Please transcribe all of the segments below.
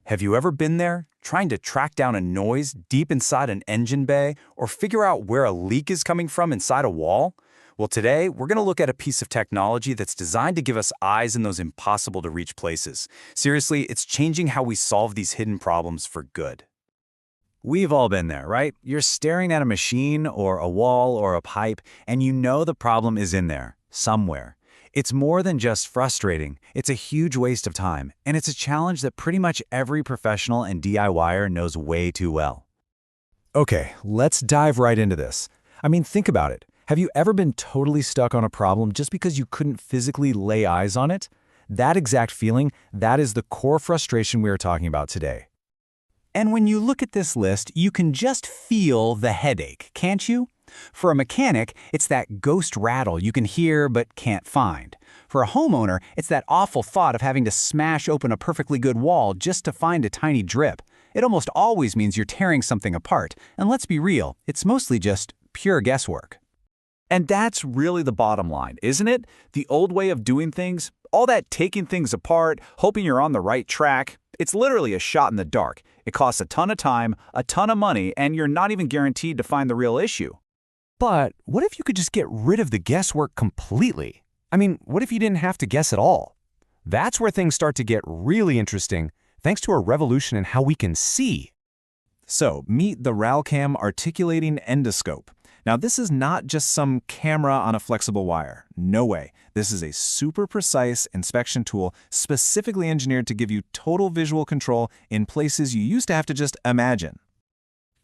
Have you ever been there, trying to track down a noise deep inside an engine bay or figure out where a leak is coming from inside a wall? Well, today, we're going to look at a piece of technology that's designed to give us eyes in those impossible-to-reach places. Seriously, it's changing how we solve these hidden problems for good. We've all been there, right? You're staring at a machine or a wall or a pipe, and you know the problem is in there, somewhere. It's more than just frustrating. It's a huge waste of time, and it's a challenge that pretty much every professional and DIYer knows way too well. Okay, let's dive right into this. I mean, think about it. Have you ever been totally stuck on a problem just because you couldn't physically lay eyes on it? That exact feeling, that is the core frustration we are talking about today. And when you look at this list, you can just feel the headache, can't you? For a mechanic, it's that ghost rattle you can hear but can't find. For a homeowner, it's that awful thought of having to smash open a perfectly good wall just to find a tiny drip. It almost always means you're tearing something apart, and let's be real, it's mostly just pure guesswork. And that's really the bottom line, isn't it? The old way of doing things, all that taking things apart, hoping you're on the right track, it's literally a shot in the dark. It costs a ton of time, a ton of money, and you're not even guaranteed to find the real issue. But what if you could just get rid of the guesswork completely? I mean, what if you didn't have to guess at all? That's where things start to get really interesting, thanks to a revolution in how we can see. So, meet the RALCAM Articulating Endoscope. Now, this is not just some camera on a flexible wire. No way. This is a super precise inspection tool specifically engineered to give you total visual control in places you used to have to just imagine.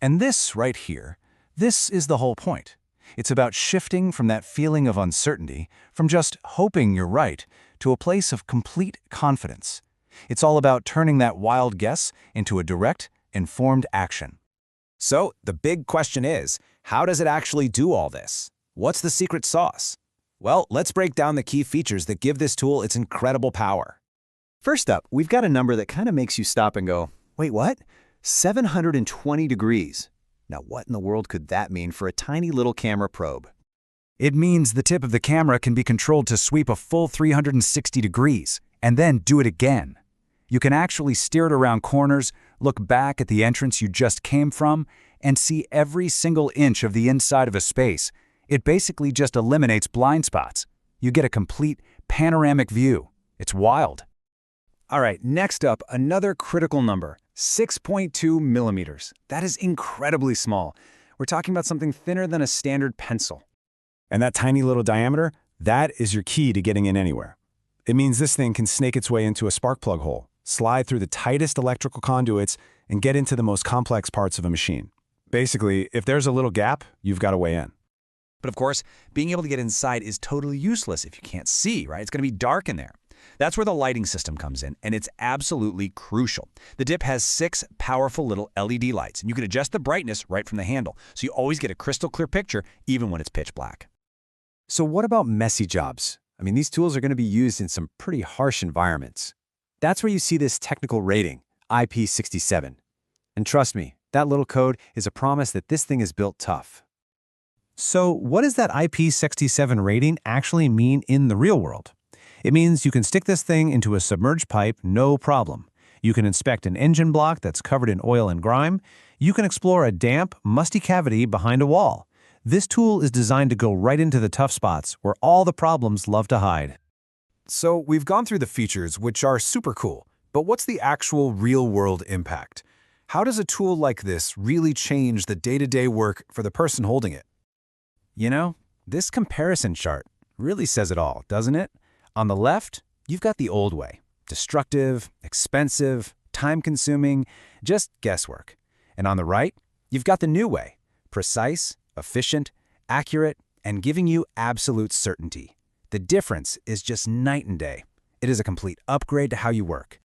And this right here, this is the whole point. It's about shifting from that feeling of uncertainty, from just hoping you're right, to a place of complete confidence. It's all about turning that wild guess into a direct, informed action. So, the big question is, how does it actually do all this? What's the secret sauce? Well, let's break down the key features that give this tool its incredible power. First up, we've got a number that kind of makes you stop and go, wait, what? 720 degrees. Now, what in the world could that mean for a tiny little camera probe? It means the tip of the camera can be controlled to sweep a full 360 degrees, and then do it again. You can actually steer it around corners, look back at the entrance you just came from, and see every single inch of the inside of a space. It basically just eliminates blind spots. You get a complete panoramic view. It's wild. All right, next up, another critical number, 6.2 millimeters. That is incredibly small. We're talking about something thinner than a standard pencil. And that tiny little diameter, that is your key to getting in anywhere. It means this thing can snake its way into a spark plug hole, slide through the tightest electrical conduits, and get into the most complex parts of a machine. Basically, if there's a little gap, you've got a way in. But of course, being able to get inside is totally useless if you can't see, right? It's going to be dark in there. That's where the lighting system comes in, and it's absolutely crucial. The dip has 6 powerful little LED lights, and you can adjust the brightness right from the handle, so you always get a crystal clear picture, even when it's pitch black. So what about messy jobs? I mean, these tools are going to be used in some pretty harsh environments. That's where you see this technical rating, IP67. And trust me, that little code is a promise that this thing is built tough. So what does that IP67 rating actually mean in the real world? It means you can stick this thing into a submerged pipe, no problem. You can inspect an engine block that's covered in oil and grime. You can explore a damp, musty cavity behind a wall. This tool is designed to go right into the tough spots where all the problems love to hide. So, we've gone through the features, which are super cool, but what's the actual real-world impact? How does a tool like this really change the day-to-day work for the person holding it? You know, this comparison chart really says it all, doesn't it? On the left, you've got the old way. Destructive, expensive, time-consuming, just guesswork. And on the right, you've got the new way. Precise, efficient, accurate, and giving you absolute certainty. The difference is just night and day. It is a complete upgrade to how you work.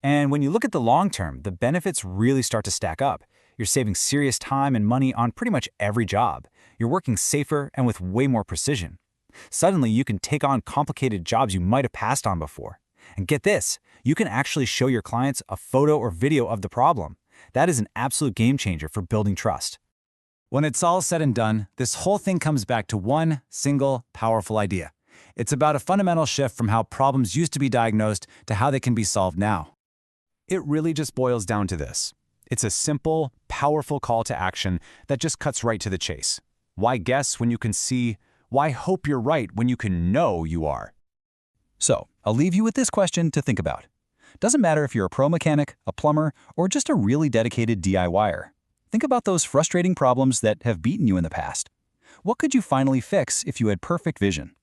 And when you look at the long term, the benefits really start to stack up. You're saving serious time and money on pretty much every job. You're working safer and with way more precision. Suddenly, you can take on complicated jobs you might have passed on before. And get this, you can actually show your clients a photo or video of the problem. That is an absolute game changer for building trust. When it's all said and done, this whole thing comes back to one single powerful idea. It's about a fundamental shift from how problems used to be diagnosed to how they can be solved now. It really just boils down to this. It's a simple, powerful call to action that just cuts right to the chase. Why guess when you can see? Why hope you're right when you can know you are? So, I'll leave you with this question to think about. Doesn't matter if you're a pro mechanic, a plumber, or just a really dedicated DIYer. Think about those frustrating problems that have beaten you in the past. What could you finally fix if you had perfect vision?